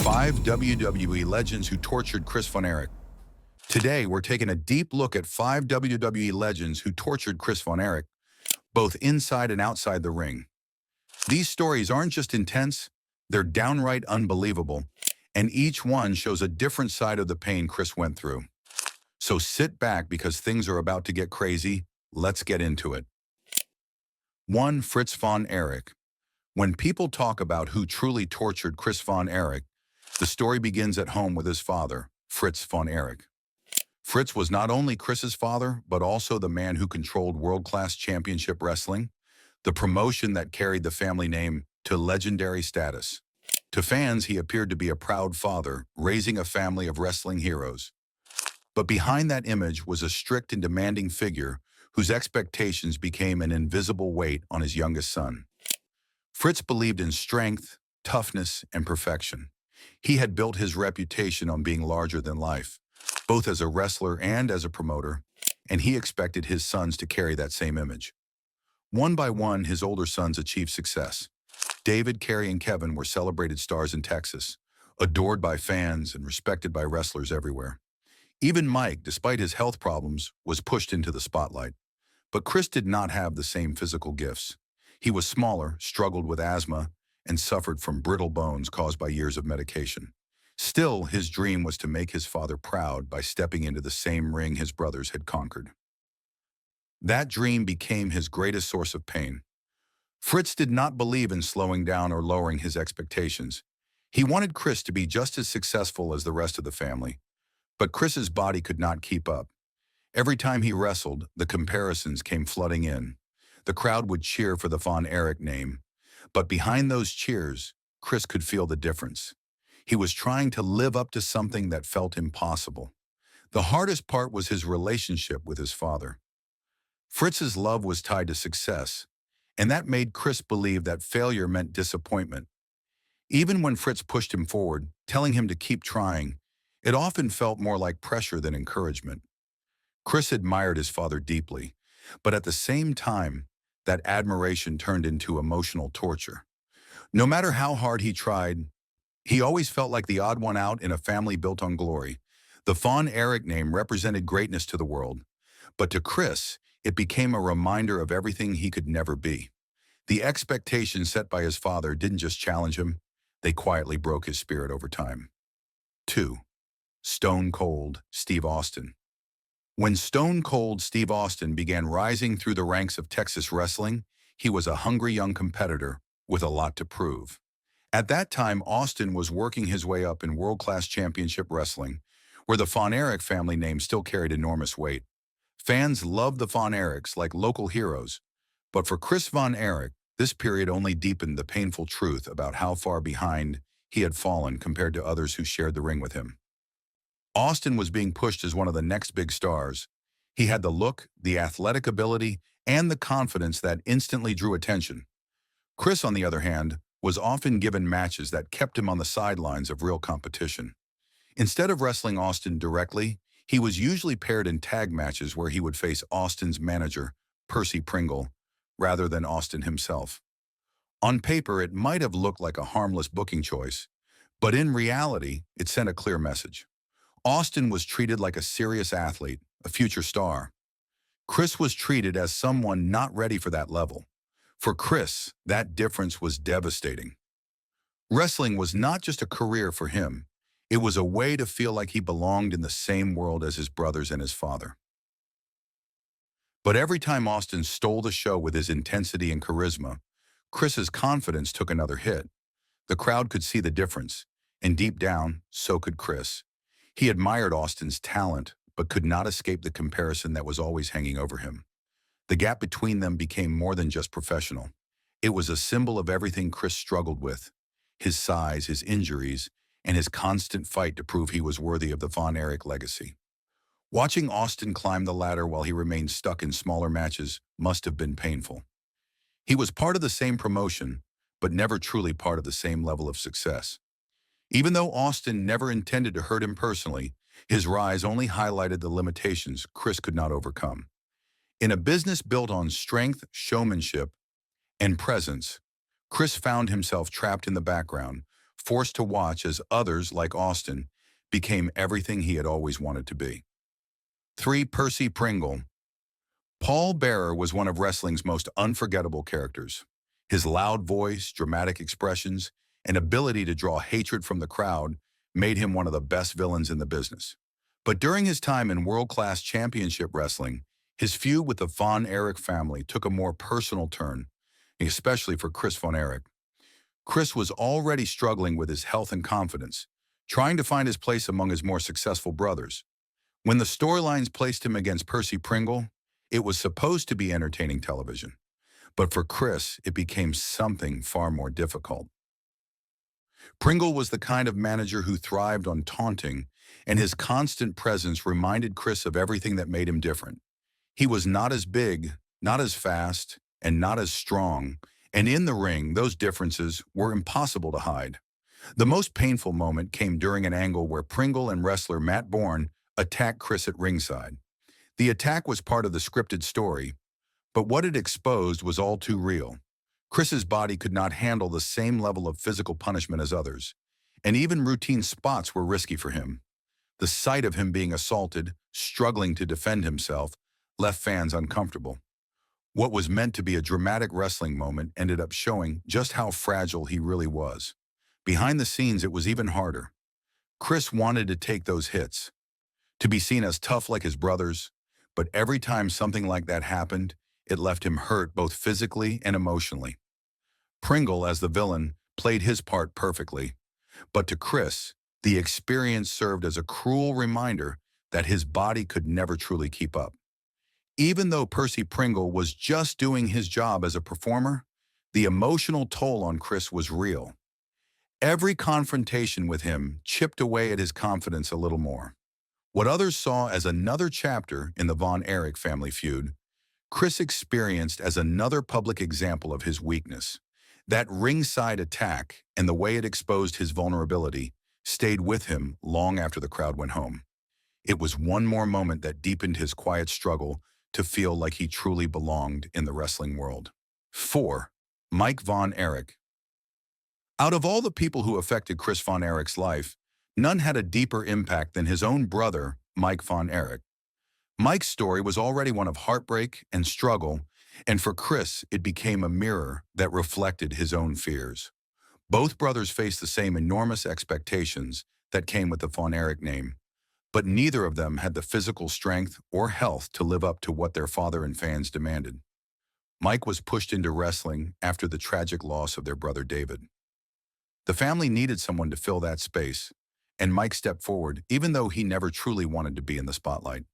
5 WWE legends who tortured Chris Von Erich. Today, we're taking a deep look at 5 WWE legends who tortured Chris Von Erich, both inside and outside the ring. These stories aren't just intense, they're downright unbelievable, and each one shows a different side of the pain Chris went through. So sit back because things are about to get crazy. Let's get into it. 1. Fritz Von Erich. When people talk about who truly tortured Chris Von Erich, the story begins at home with his father, Fritz Von Erich. Fritz was not only Chris's father, but also the man who controlled world-class championship wrestling, the promotion that carried the family name to legendary status. To fans, he appeared to be a proud father, raising a family of wrestling heroes. But behind that image was a strict and demanding figure whose expectations became an invisible weight on his youngest son. Fritz believed in strength, toughness, and perfection. He had built his reputation on being larger than life, both as a wrestler and as a promoter, and he expected his sons to carry that same image. One by one, his older sons achieved success. David, Kerry, and Kevin were celebrated stars in Texas, adored by fans and respected by wrestlers everywhere. Even Mike, despite his health problems, was pushed into the spotlight. But Chris did not have the same physical gifts. He was smaller, struggled with asthma, and suffered from brittle bones caused by years of medication. Still, his dream was to make his father proud by stepping into the same ring his brothers had conquered. That dream became his greatest source of pain. Fritz did not believe in slowing down or lowering his expectations. He wanted Chris to be just as successful as the rest of the family. But Chris's body could not keep up. Every time he wrestled, the comparisons came flooding in. The crowd would cheer for the Von Erich name. But behind those cheers, Chris could feel the difference. He was trying to live up to something that felt impossible. The hardest part was his relationship with his father. Fritz's love was tied to success, and that made Chris believe that failure meant disappointment. Even when Fritz pushed him forward, telling him to keep trying, it often felt more like pressure than encouragement. Chris admired his father deeply, but at the same time, that admiration turned into emotional torture. No matter how hard he tried, he always felt like the odd one out in a family built on glory. The Von Erich name represented greatness to the world, but to Chris, it became a reminder of everything he could never be. The expectations set by his father didn't just challenge him, they quietly broke his spirit over time. 2. Stone Cold Steve Austin. When Stone Cold Steve Austin began rising through the ranks of Texas wrestling, he was a hungry young competitor with a lot to prove. At that time, Austin was working his way up in world-class championship wrestling, where the Von Erich family name still carried enormous weight. Fans loved the Von Erichs like local heroes, but for Chris Von Erich, this period only deepened the painful truth about how far behind he had fallen compared to others who shared the ring with him. Austin was being pushed as one of the next big stars. He had the look, the athletic ability, and the confidence that instantly drew attention. Chris, on the other hand, was often given matches that kept him on the sidelines of real competition. Instead of wrestling Austin directly, he was usually paired in tag matches where he would face Austin's manager, Percy Pringle, rather than Austin himself. On paper, it might have looked like a harmless booking choice, but in reality, it sent a clear message. Austin was treated like a serious athlete, a future star. Chris was treated as someone not ready for that level. For Chris, that difference was devastating. Wrestling was not just a career for him. It was a way to feel like he belonged in the same world as his brothers and his father. But every time Austin stole the show with his intensity and charisma, Chris's confidence took another hit. The crowd could see the difference, and deep down, so could Chris. He admired Austin's talent, but could not escape the comparison that was always hanging over him. The gap between them became more than just professional. It was a symbol of everything Chris struggled with: his size, his injuries, and his constant fight to prove he was worthy of the Von Erich legacy. Watching Austin climb the ladder while he remained stuck in smaller matches must have been painful. He was part of the same promotion, but never truly part of the same level of success. Even though Austin never intended to hurt him personally, his rise only highlighted the limitations Chris could not overcome. In a business built on strength, showmanship, and presence, Chris found himself trapped in the background, forced to watch as others, like Austin, became everything he had always wanted to be. 3. Percy Pringle. Paul Bearer was one of wrestling's most unforgettable characters. His loud voice, dramatic expressions, and ability to draw hatred from the crowd made him one of the best villains in the business. But during his time in world-class championship wrestling, his feud with the Von Erich family took a more personal turn, especially for Chris Von Erich. Chris was already struggling with his health and confidence, trying to find his place among his more successful brothers. When the storylines placed him against Percy Pringle, it was supposed to be entertaining television. But for Chris, it became something far more difficult. Pringle was the kind of manager who thrived on taunting, and his constant presence reminded Chris of everything that made him different. He was not as big, not as fast, and not as strong, and in the ring, those differences were impossible to hide. The most painful moment came during an angle where Pringle and wrestler Matt Bourne attacked Chris at ringside. The attack was part of the scripted story, but what it exposed was all too real. Chris's body could not handle the same level of physical punishment as others, and even routine spots were risky for him. The sight of him being assaulted, struggling to defend himself, left fans uncomfortable. What was meant to be a dramatic wrestling moment ended up showing just how fragile he really was. Behind the scenes, it was even harder. Chris wanted to take those hits, to be seen as tough like his brothers, but every time something like that happened, it left him hurt both physically and emotionally. Pringle, as the villain, played his part perfectly, but to Chris, the experience served as a cruel reminder that his body could never truly keep up. Even though Percy Pringle was just doing his job as a performer, the emotional toll on Chris was real. Every confrontation with him chipped away at his confidence a little more. What others saw as another chapter in the Von Erich family feud, Chris experienced as another public example of his weakness. That ringside attack and the way it exposed his vulnerability stayed with him long after the crowd went home. It was one more moment that deepened his quiet struggle to feel like he truly belonged in the wrestling world. 4. Mike Von Erich. Out of all the people who affected Chris Von Erich's life, none had a deeper impact than his own brother, Mike Von Erich. Mike's story was already one of heartbreak and struggle, and for Chris, it became a mirror that reflected his own fears. Both brothers faced the same enormous expectations that came with the Von Erich name, but neither of them had the physical strength or health to live up to what their father and fans demanded. Mike was pushed into wrestling after the tragic loss of their brother David. The family needed someone to fill that space, and Mike stepped forward even though he never truly wanted to be in the spotlight.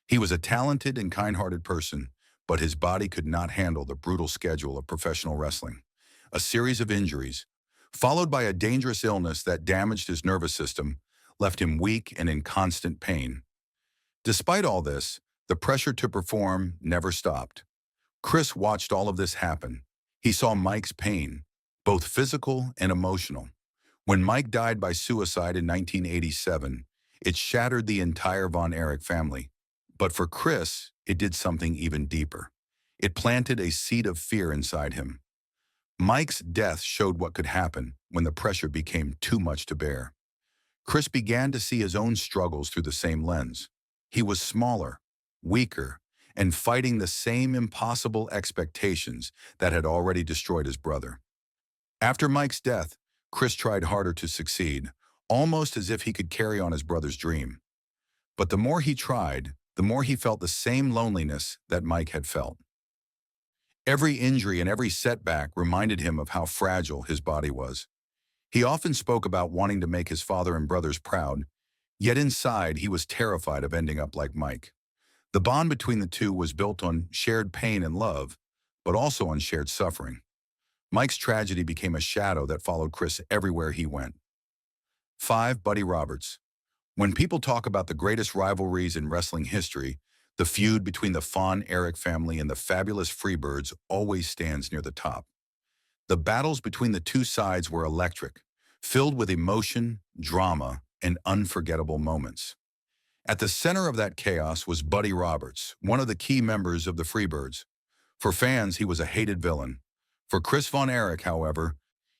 He was a talented and kind-hearted person, but his body could not handle the brutal schedule of professional wrestling. A series of injuries, followed by a dangerous illness that damaged his nervous system, left him weak and in constant pain. Despite all this, the pressure to perform never stopped. Chris watched all of this happen. He saw Mike's pain, both physical and emotional. When Mike died by suicide in 1987, it shattered the entire Von Erich family. But for Chris, it did something even deeper. It planted a seed of fear inside him. Mike's death showed what could happen when the pressure became too much to bear. Chris began to see his own struggles through the same lens. He was smaller, weaker, and fighting the same impossible expectations that had already destroyed his brother. After Mike's death, Chris tried harder to succeed, almost as if he could carry on his brother's dream. But the more he tried, the more he felt the same loneliness that Mike had felt. Every injury and every setback reminded him of how fragile his body was. He often spoke about wanting to make his father and brothers proud, yet inside he was terrified of ending up like Mike. The bond between the two was built on shared pain and love, but also on shared suffering. Mike's tragedy became a shadow that followed Chris everywhere he went. 5. Buddy Roberts. When people talk about the greatest rivalries in wrestling history, the feud between the Von Erich family and the fabulous Freebirds always stands near the top. The battles between the two sides were electric, filled with emotion, drama, and unforgettable moments. At the center of that chaos was Buddy Roberts, one of the key members of the Freebirds. For fans, he was a hated villain. For Chris Von Erich, however,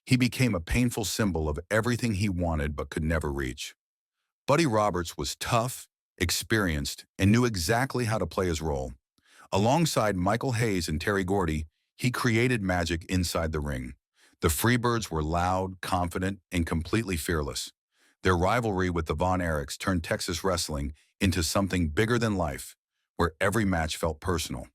He became a painful symbol of everything he wanted but could never reach. Buddy Roberts was tough, experienced, and knew exactly how to play his role. Alongside Michael Hayes and Terry Gordy, he created magic inside the ring. The Freebirds were loud, confident, and completely fearless. Their rivalry with the Von Erichs turned Texas wrestling into something bigger than life, where every match felt personal.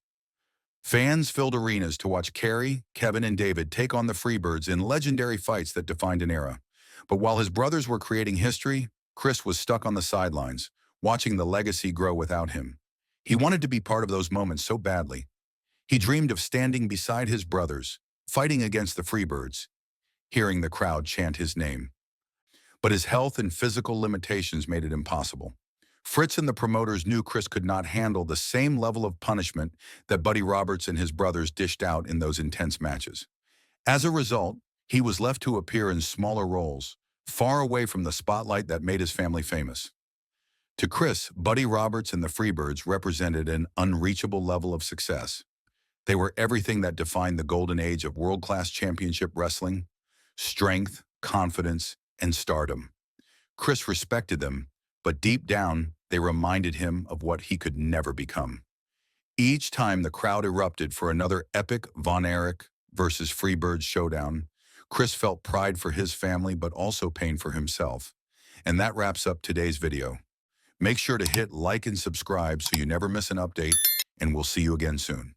Fans filled arenas to watch Kerry, Kevin, and David take on the Freebirds in legendary fights that defined an era. But while his brothers were creating history, Chris was stuck on the sidelines, watching the legacy grow without him. He wanted to be part of those moments so badly. He dreamed of standing beside his brothers, fighting against the Freebirds, hearing the crowd chant his name. But his health and physical limitations made it impossible. Fritz and the promoters knew Chris could not handle the same level of punishment that Buddy Roberts and his brothers dished out in those intense matches. As a result, he was left to appear in smaller roles, far away from the spotlight that made his family famous. To Chris, Buddy Roberts and the Freebirds represented an unreachable level of success. They were everything that defined the golden age of world-class championship wrestling: strength, confidence, and stardom. Chris respected them, but deep down, they reminded him of what he could never become. Each time the crowd erupted for another epic Von Erich versus Freebirds showdown, Chris felt pride for his family but also pain for himself. And that wraps up today's video. Make sure to hit like and subscribe so you never miss an update, and we'll see you again soon.